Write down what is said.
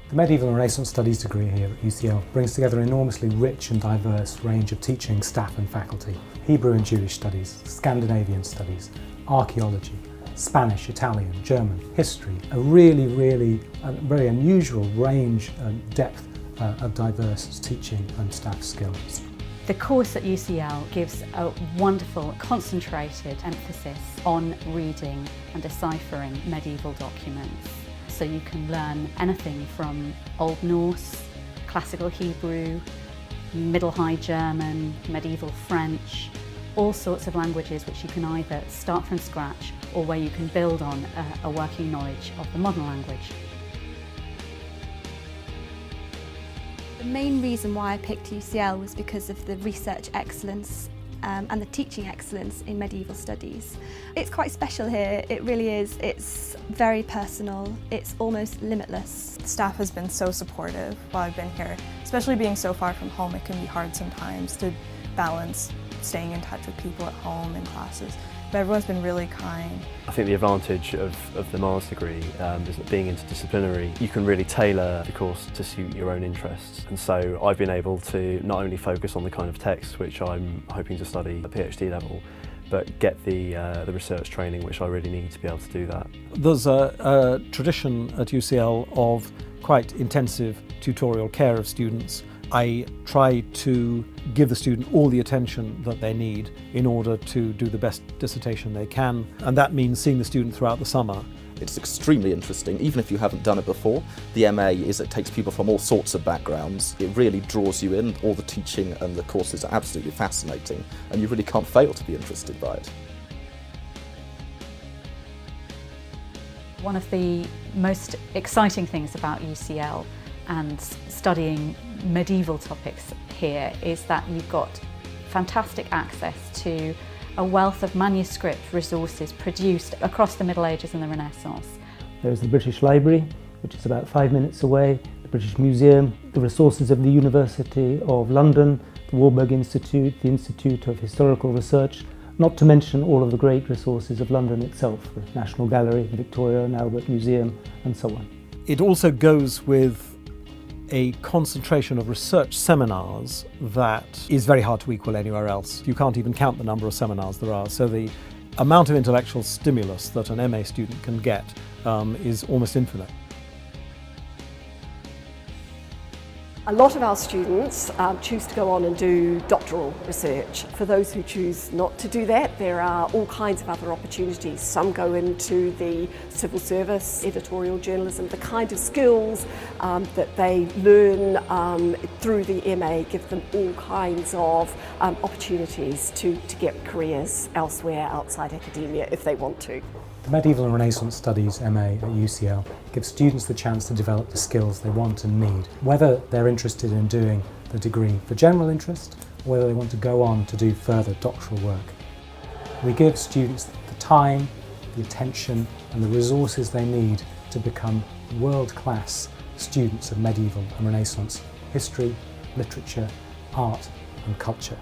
The Medieval and Renaissance Studies degree here at UCL brings together an enormously rich and diverse range of teaching staff and faculty. Hebrew and Jewish studies, Scandinavian studies, archaeology, Spanish, Italian, German, history, a really very unusual range and depth of diverse teaching and staff skills. The course at UCL gives a wonderful, concentrated emphasis on reading and deciphering medieval documents. So you can learn anything from Old Norse, Classical Hebrew, Middle High German, Medieval French, all sorts of languages which you can either start from scratch or where you can build on a working knowledge of the modern language. The main reason why I picked UCL was because of the research excellence and the teaching excellence in medieval studies. It's quite special here, it really is. It's very personal, it's almost limitless. The staff has been so supportive while I've been here. Especially being so far from home, it can be hard sometimes to balance staying in touch with people at home and classes. But everyone's been really kind. I think the advantage of the master's degree is that being interdisciplinary, you can really tailor the course to suit your own interests. And so I've been able to not only focus on the kind of text which I'm hoping to study at PhD level, but get the research training which I really need to be able to do that. There's a tradition at UCL of quite intensive tutorial care of students. I try to give the student all the attention that they need in order to do the best dissertation they can, and that means seeing the student throughout the summer. It's extremely interesting, even if you haven't done it before. The MA it takes people from all sorts of backgrounds. It really draws you in. All the teaching and the courses are absolutely fascinating, and you really can't fail to be interested by it. One of the most exciting things about UCL and studying medieval topics here is that you've got fantastic access to a wealth of manuscript resources produced across the Middle Ages and the Renaissance. There's the British Library, which is about 5 minutes away, the British Museum, the resources of the University of London, the Warburg Institute, the Institute of Historical Research, not to mention all of the great resources of London itself, the National Gallery, the Victoria and Albert Museum, and so on. It also goes with a concentration of research seminars that is very hard to equal anywhere else. You can't even count the number of seminars there are, so the amount of intellectual stimulus that an MA student can get is almost infinite. A lot of our students choose to go on and do doctoral research. For those who choose not to do that, there are all kinds of other opportunities. Some go into the civil service, editorial journalism. The kind of skills that they learn through the MA give them all kinds of opportunities to get careers elsewhere outside academia if they want to. The Medieval and Renaissance Studies MA at UCL gives students the chance to develop the skills they want and need, whether they're interested in doing the degree for general interest or whether they want to go on to do further doctoral work. We give students the time, the attention and the resources they need to become world-class students of medieval and Renaissance history, literature, art and culture.